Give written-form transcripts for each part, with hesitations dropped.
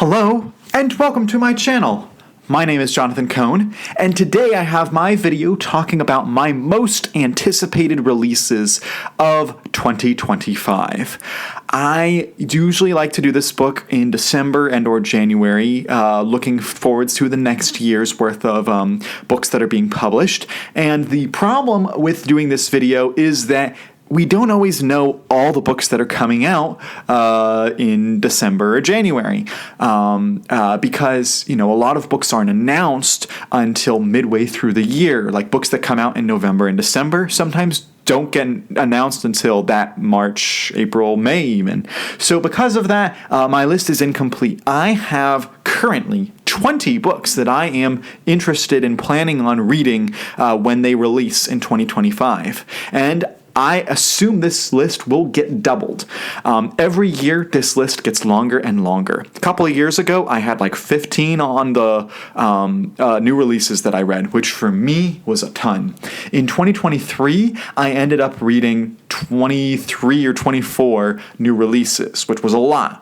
Hello, and welcome to my channel. My name is Jonathan Cohn, and today I have my video talking about my most anticipated releases of 2025. I usually like to do this book in December and or January, looking forward to the next year's worth of books that are being published. And the problem with doing this video is that we don't always know all the books that are coming out in December or January because, a lot of books aren't announced until midway through the year. Like books that come out in November and December sometimes don't get announced until that March, April, May even. So because of that, my list is incomplete. I have currently 20 books that I am interested in planning on reading when they release in 2025. And I assume this list will get doubled. Every year, this list gets longer and longer. A couple of years ago, I had like 15 on the new releases that I read, which for me was a ton. In 2023, I ended up reading 23 or 24 new releases, which was a lot.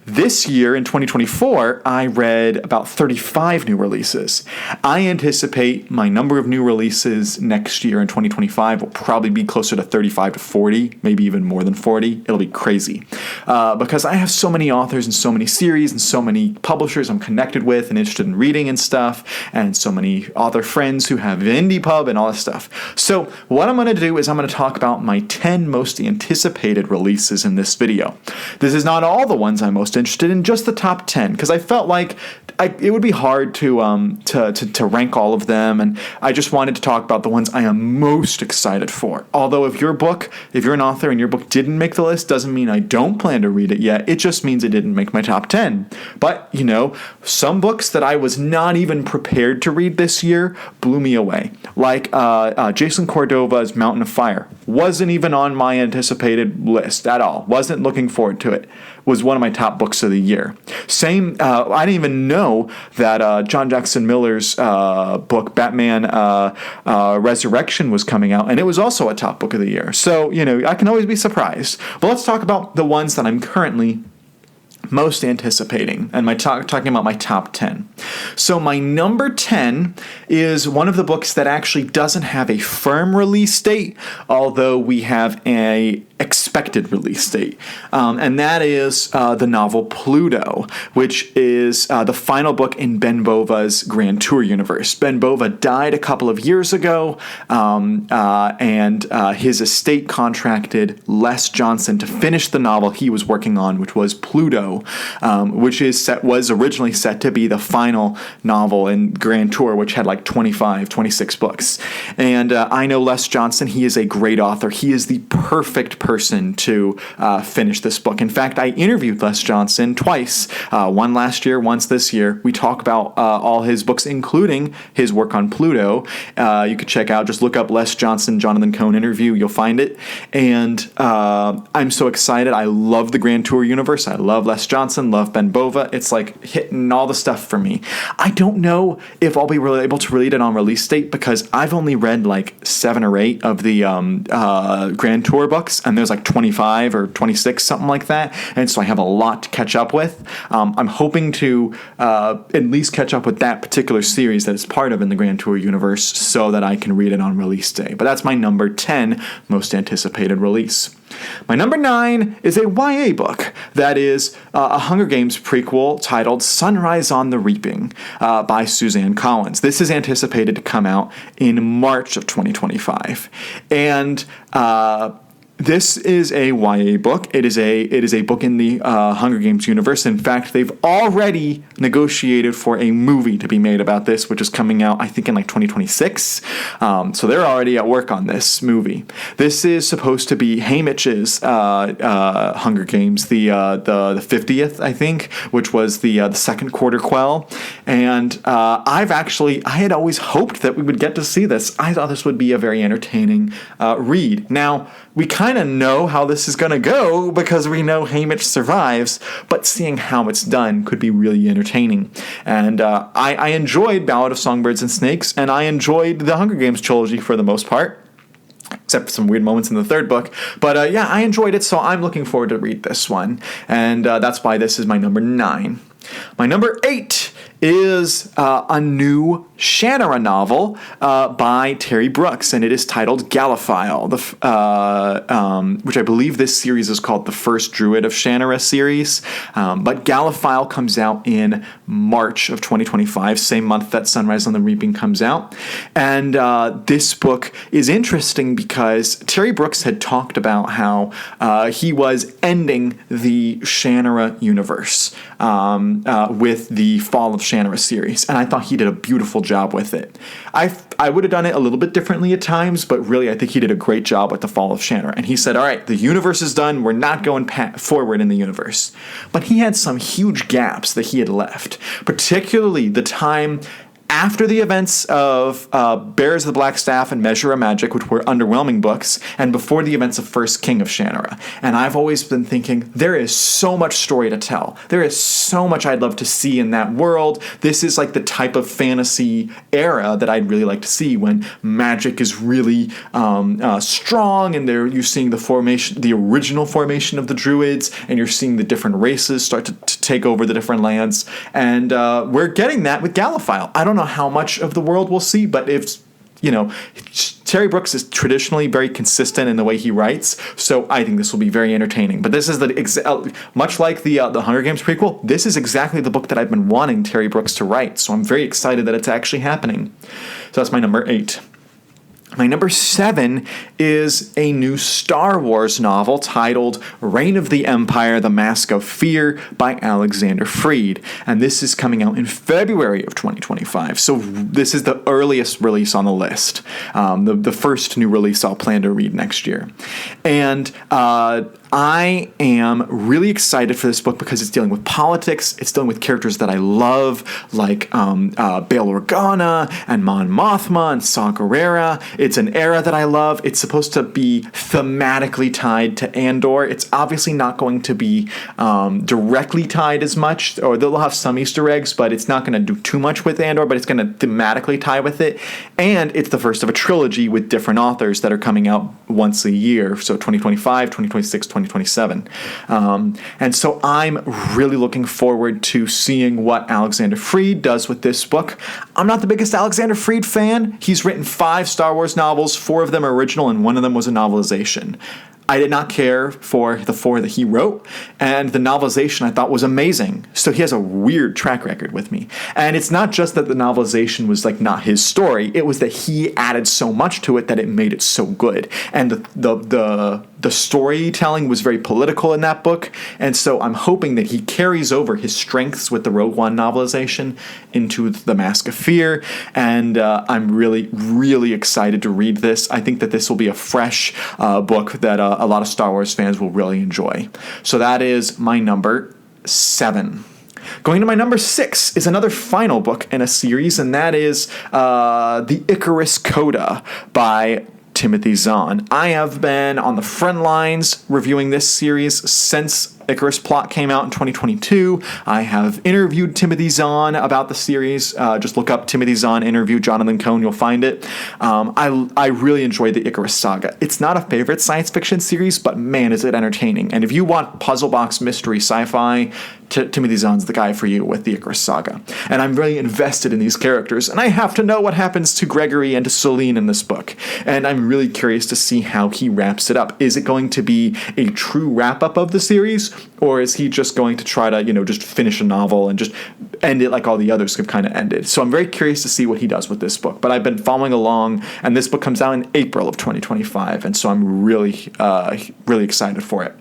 This year, in 2024, I read about 35 new releases. I anticipate my number of new releases next year in 2025 will probably be closer to 35 to 40, maybe even more than 40. It'll be crazy. Because I have so many authors and so many series and so many publishers I'm connected with and interested in reading and stuff, and so many author friends who have Indie Pub and all this stuff. So what I'm going to do is I'm going to talk about my 10 most anticipated releases in this video. This is not all the ones I'm most interested in, just the top 10, because I felt like it would be hard to rank all of them, and I just wanted to talk about the ones I am most excited for. Although if you're an author and your book didn't make the list, doesn't mean I don't plan to read it yet. It just means it didn't make my top 10. But, some books that I was not even prepared to read this year blew me away. Like Jason Cordova's Mountain of Fire. Wasn't even on my anticipated list at all. Wasn't looking forward to it. Was one of my top books of the year. Same, I didn't even know that John Jackson Miller's book, Batman Resurrection, was coming out, and it was also a top book of the year. So, I can always be surprised. But let's talk about the ones that I'm currently most anticipating, and talking about my top 10. So my number 10 is one of the books that actually doesn't have a firm release date, although we have a expected release date, and that is the novel Pluto, which is the final book in Ben Bova's Grand Tour universe. Ben Bova died a couple of years ago, and his estate contracted Les Johnson to finish the novel he was working on, which was Pluto, which was originally set to be the final novel in Grand Tour, which had like 26 books. And I know Les Johnson. He is a great author. He is the perfect person to finish this book. In fact, I interviewed Les Johnson twice, one last year, once this year. We talk about all his books, including his work on Pluto. You could check out, just look up Les Johnson, Jonathan Cohn interview. You'll find it. And I'm so excited. I love the Grand Tour universe. I love Les Johnson, love Ben Bova. It's like hitting all the stuff for me. I don't know if I'll be really able to read it on release date because I've only read like 7 or 8 of the Grand Tour books, and there's like 25 or 26, something like that. And so I have a lot to catch up with. I'm hoping to at least catch up with that particular series that is part of in the Grand Tour universe so that I can read it on release day. But that's my number 10 most anticipated release. My number 9 is a YA book that is a Hunger Games prequel titled Sunrise on the Reaping by Suzanne Collins. This is anticipated to come out in March of 2025. And this is a YA book. It is a book in the Hunger Games universe. In fact, they've already negotiated for a movie to be made about this, which is coming out, I think, in like 2026. So they're already at work on this movie. This is supposed to be Haymitch's Hunger Games, the 50th, I think, which was the second quarter quell. And I had always hoped that we would get to see this. I thought this would be a very entertaining read. Now, we kind of know how this is going to go because we know Haymitch survives, but seeing how it's done could be really entertaining. And I enjoyed Ballad of Songbirds and Snakes, and I enjoyed the Hunger Games trilogy for the most part, except for some weird moments in the third book. But yeah, I enjoyed it, so I'm looking forward to read this one. And that's why this is my number 9. My number 8 is a new Shannara novel by Terry Brooks, and it is titled Gallifile, which I believe this series is called the First Druid of Shannara series. But Gallifile comes out in March of 2025, same month that Sunrise on the Reaping comes out. And this book is interesting because Terry Brooks had talked about how he was ending the Shannara universe with the Fall of Shannara series, and I thought he did a beautiful job with it. I would have done it a little bit differently at times, but really I think he did a great job with the Fall of Shannara. And he said, all right, the universe is done, we're not going forward in the universe. But he had some huge gaps that he had left, particularly the time after the events of Bears of the Black Staff and Measure of Magic, which were underwhelming books, and before the events of First King of Shannara. And I've always been thinking, there is so much story to tell. There is so much I'd love to see in that world. This is like the type of fantasy era that I'd really like to see, when magic is really strong, and you're seeing the original formation of the Druids, and you're seeing the different races start to take over the different lands. And we're getting that with Gallifile. I don't know how much of the world we'll see, but Terry Brooks is traditionally very consistent in the way he writes, so I think this will be very entertaining. But this is much like the Hunger Games prequel, this is exactly the book that I've been wanting Terry Brooks to write, so I'm very excited that it's actually happening. So that's my number 8. My number 7 is a new Star Wars novel titled Reign of the Empire, The Mask of Fear by Alexander Freed. And this is coming out in February of 2025. So this is the earliest release on the list. The first new release I'll plan to read next year. And I am really excited for this book because it's dealing with politics. It's dealing with characters that I love, like Bail Organa and Mon Mothma and Saw Gerrera. It's an era that I love. It's supposed to be thematically tied to Andor. It's obviously not going to be directly tied as much, or they'll have some Easter eggs, but it's not going to do too much with Andor, but it's going to thematically tie with it. And it's the first of a trilogy with different authors that are coming out once a year. So 2025, 2026, 2027. And so I'm really looking forward to seeing what Alexander Freed does with this book. I'm not the biggest Alexander Freed fan. He's written 5 Star Wars novels, 4 of them are original, and 1 of them was a novelization. I did not care for the 4 that he wrote, and the novelization I thought was amazing. So he has a weird track record with me. And it's not just that the novelization was like not his story, it was that he added so much to it that it made it so good. And the storytelling was very political in that book, and so I'm hoping that he carries over his strengths with the Rogue One novelization into The Mask of Fear, and I'm really, really excited to read this. I think that this will be a fresh book that a lot of Star Wars fans will really enjoy. So that is my number 7. Going to my number 6 is another final book in a series, and that is The Icarus Coda by Timothy Zahn. I have been on the front lines reviewing this series since Icarus Plot came out in 2022. I have interviewed Timothy Zahn about the series. Just look up Timothy Zahn interview Jonathan Cohn, you'll find it. I really enjoyed the Icarus Saga. It's not a favorite science fiction series, but man, is it entertaining. And if you want puzzle box mystery sci-fi, Timothy Zahn's the guy for you with the Icarus Saga. And I'm really invested in these characters, and I have to know what happens to Gregory and to Celine in this book. And I'm really curious to see how he wraps it up. Is it going to be a true wrap-up of the series, or is he just going to try to, just finish a novel and just end it like all the others have kind of ended? So I'm very curious to see what he does with this book. But I've been following along, and this book comes out in April of 2025, and so I'm really, really excited for it.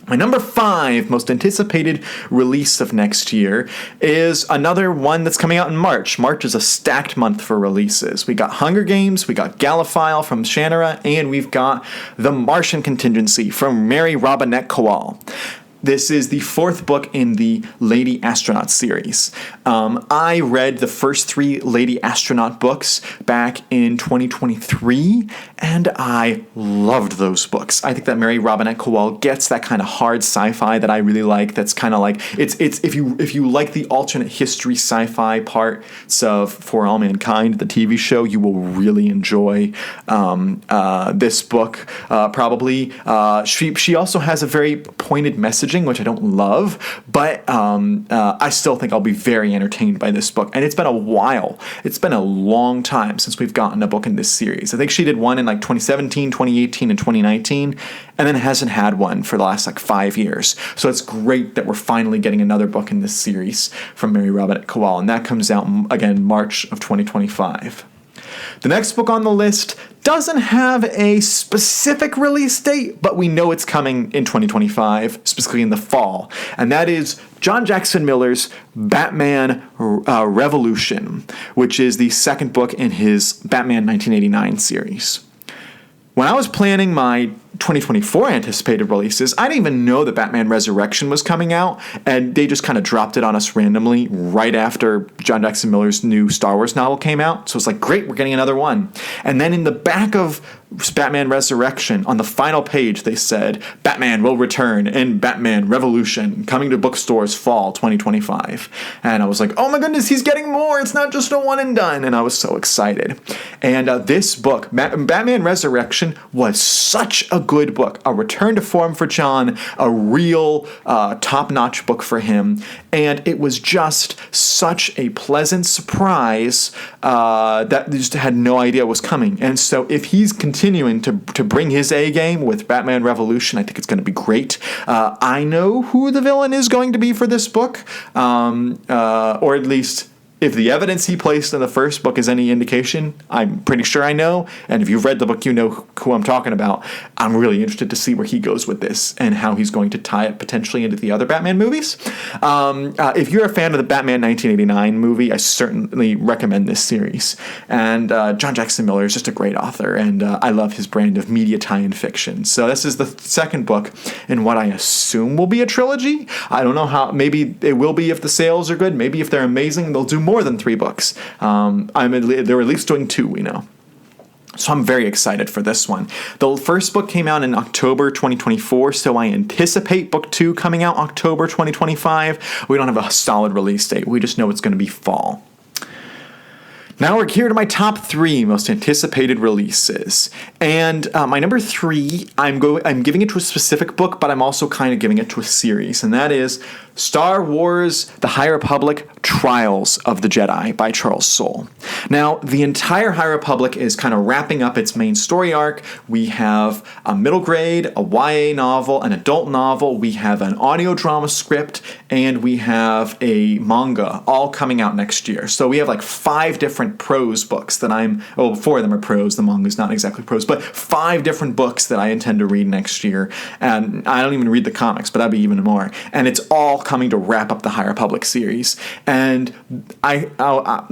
My number 5 most anticipated release of next year is another one that's coming out in March. March is a stacked month for releases. We got Hunger Games, we got Gallifile from Shannara, and we've got The Martian Contingency from Mary Robinette Kowal. This is the 4th book in the Lady Astronaut series. I read the first 3 Lady Astronaut books back in 2023, and I loved those books. I think that Mary Robinette Kowal gets that kind of hard sci-fi that I really like. That's kind of like it's if you like the alternate history sci-fi parts of For All Mankind, the TV show, you will really enjoy this book. Probably she also has a very pointed message messaging, which I don't love, but I still think I'll be very entertained by this book. And it's been a while. It's been a long time since we've gotten a book in this series. I think she did one in like 2017, 2018, and 2019, and then hasn't had one for the last like 5 years. So it's great that we're finally getting another book in this series from Mary Robinette Kowal, and that comes out again March of 2025. The next book on the list doesn't have a specific release date, but we know it's coming in 2025, specifically in the fall, and that is John Jackson Miller's Batman Revolution, which is the second book in his Batman 1989 series. When I was planning my 2024 anticipated releases, I didn't even know that Batman Resurrection was coming out, and they just kind of dropped it on us randomly right after John Jackson Miller's new Star Wars novel came out. So it's like, great, we're getting another one. And then in the back of Batman Resurrection, on the final page, they said, Batman will return in Batman Revolution, coming to bookstores fall 2025. And I was like, oh my goodness, he's getting more. It's not just a one and done. And I was so excited. And this book, Batman Resurrection, was such a good book. A return to form for John, a real top-notch book for him. And it was just such a pleasant surprise that they just had no idea was coming. And so if he's continuing to bring his A game with Batman Revolution, I think it's going to be great. I know who the villain is going to be for this book, or at least if the evidence he placed in the first book is any indication, I'm pretty sure I know. And if you've read the book, you know who I'm talking about. I'm really interested to see where he goes with this and how he's going to tie it potentially into the other Batman movies. If you're a fan of the Batman 1989 movie, I certainly recommend this series. And John Jackson Miller is just a great author, and I love his brand of media tie-in fiction. So this is the second book in what I assume will be a trilogy. I don't know how. Maybe it will be if the sales are good. Maybe if they're amazing, they'll do more than 3 books. They're at least doing 2, we know. So I'm very excited for this one. The first book came out in October 2024, so I anticipate book 2 coming out October 2025. We don't have a solid release date. We just know it's going to be fall. Now we're here to my top 3 most anticipated releases. And my number 3, I'm giving it to a specific book, but I'm also kind of giving it to a series. And that is Star Wars The High Republic Trials of the Jedi by Charles Soule. Now, the entire High Republic is kind of wrapping up its main story arc. We have a middle grade, a YA novel, an adult novel, we have an audio drama script, and we have a manga all coming out next year. So we have like 5 different prose books that 4 of them are prose, the manga's not exactly prose, but 5 different books that I intend to read next year. And I don't even read the comics, but that'd be even more. And it's all coming to wrap up the High Republic series. And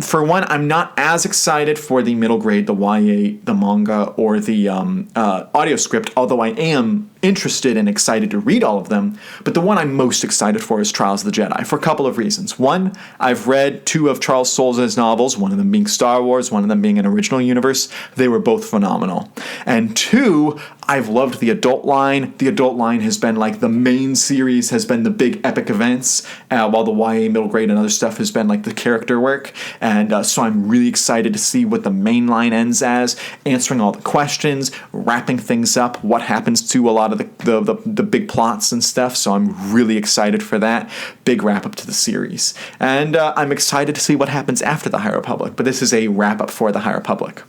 for one, I'm not as excited for the middle grade, the YA, the manga, or the audio script, although I am interested and excited to read all of them. But the one I'm most excited for is Trials of the Jedi for a couple of reasons. One, I've read 2 of Charles Soule's novels, one of them being Star Wars, one of them being an original universe. They were both phenomenal. And 2, I've loved the adult line. The adult line has been like the main series has been the big epic events, while the YA middle grade and other stuff has been like the character work. And so I'm really excited to see what the main line ends as, answering all the questions, wrapping things up, what happens to a lot of the big plots and stuff. So I'm really excited for that. Big wrap up to the series. And I'm excited to see what happens after the High Republic. But this is a wrap up for the High Republic.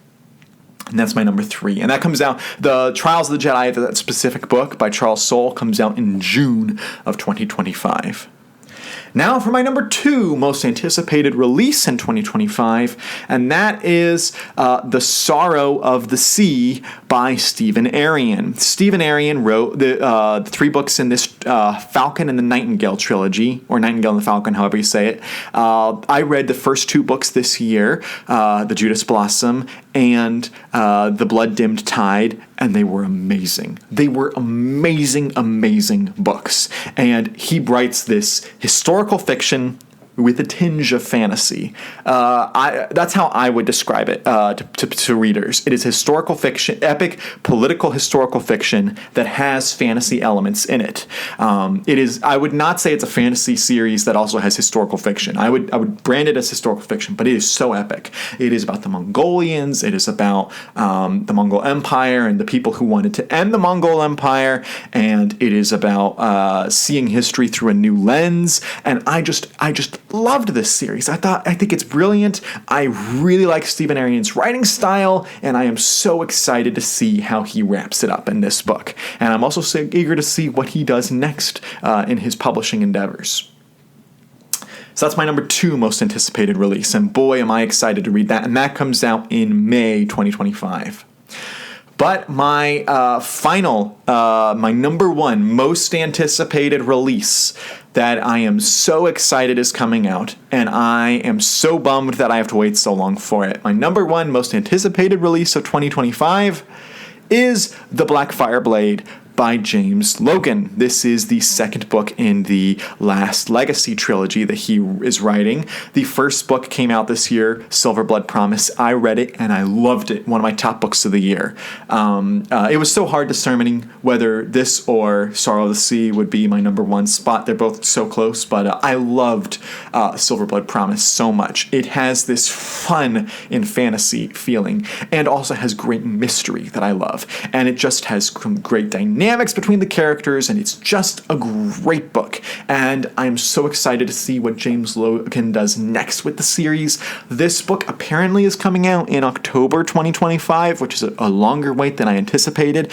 And that's my number 3. And that comes out, the Trials of the Jedi, that specific book by Charles Soule, comes out in June of 2025. Now for my number 2 most anticipated release in 2025, and that is The Sorrow of the Sea by Stephen Arion. Stephen Arion wrote the 3 books in this Falcon and the Nightingale trilogy, or Nightingale and the Falcon, however you say it. I read the first 2 books this year, The Judas Blossom and The Blood-Dimmed Tide, and they were amazing. They were amazing, amazing books. And he writes this historical fiction, with a tinge of fantasy. That's how I would describe it to readers. It is historical fiction, epic political historical fiction that has fantasy elements in it. I would not say it's a fantasy series that also has historical fiction. I would brand it as historical fiction, but it is so epic. It is about the Mongolians. It is about the Mongol Empire and the people who wanted to end the Mongol Empire, and it is about seeing history through a new lens. And I just loved this series. I think it's brilliant. I really like Stephen Arian's writing style, and I am so excited to see how he wraps it up in this book. And I'm also so eager to see what he does next in his publishing endeavors. So that's my number 2 most anticipated release, and boy, am I excited to read that. And that comes out in May 2025. But my my number 1 most anticipated release that I am so excited is coming out, and I am so bummed that I have to wait so long for it. My number 1 most anticipated release of 2025 is The Black Fire Blade by James Logan. This is the second book in the Last Legacy trilogy that he is writing. The first book came out this year, Silver Blood Promise. I read it and I loved it. One of my top books of the year. It was so hard determining whether this or Sorrow of the Sea would be my number 1 spot. They're both so close, but I loved Silver Blood Promise so much. It has this fun and fantasy feeling and also has great mystery that I love. And it just has some great dynamics between the characters, and it's just a great book. And I'm so excited to see what James Logan does next with the series. This book apparently is coming out in October 2025, which is a longer wait than I anticipated.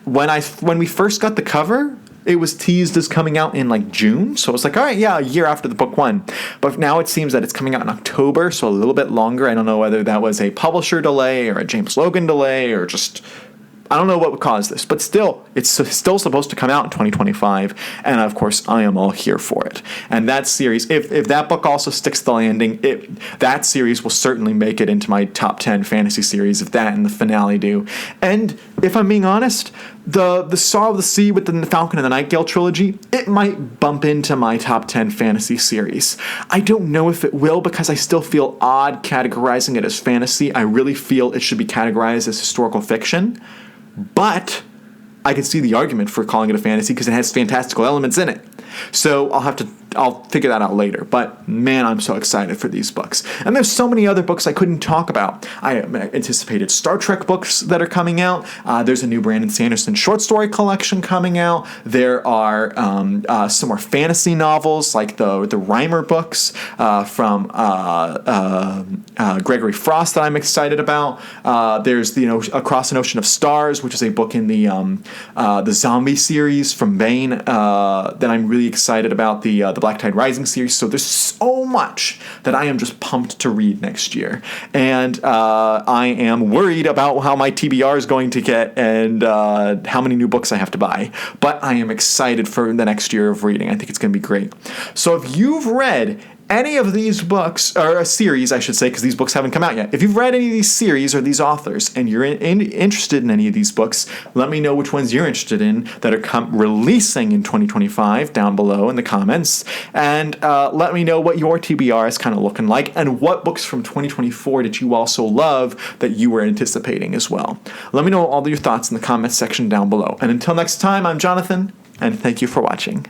When we first got the cover, it was teased as coming out in like June, so I was like, all right, yeah, a year after the book 1. But now it seems that it's coming out in October, so a little bit longer. I don't know whether that was a publisher delay or a James Logan delay or just... I don't know what would cause this, but still, it's still supposed to come out in 2025, and of course, I am all here for it. And that series, if that book also sticks the landing, that series will certainly make it into my top 10 fantasy series, if that and the finale do. And if I'm being honest, the Sorrow of the Sea with the Falcon and the Nightingale trilogy, it might bump into my top 10 fantasy series. I don't know if it will, because I still feel odd categorizing it as fantasy. I really feel it should be categorized as historical fiction. But I can see the argument for calling it a fantasy because it has fantastical elements in it. So I'll figure that out later. But man, I'm so excited for these books. And there's so many other books I couldn't talk about. I anticipated Star Trek books that are coming out. There's a new Brandon Sanderson short story collection coming out. There are some more fantasy novels like the Reimer books from Gregory Frost that I'm excited about. There's Across an Ocean of Stars, which is a book in the zombie series from Bain that I'm really excited about. The Black Tide Rising series. So there's so much that I am just pumped to read next year. And I am worried about how my TBR is going to get and how many new books I have to buy. But I am excited for the next year of reading. I think it's going to be great. So if you've read any of these books, or a series, I should say, because these books haven't come out yet. If you've read any of these series or these authors and you're interested in any of these books, let me know which ones you're interested in that are releasing in 2025 down below in the comments. And let me know what your TBR is kind of looking like and what books from 2024 did you also love that you were anticipating as well. Let me know all of your thoughts in the comments section down below. And until next time, I'm Jonathan, and thank you for watching.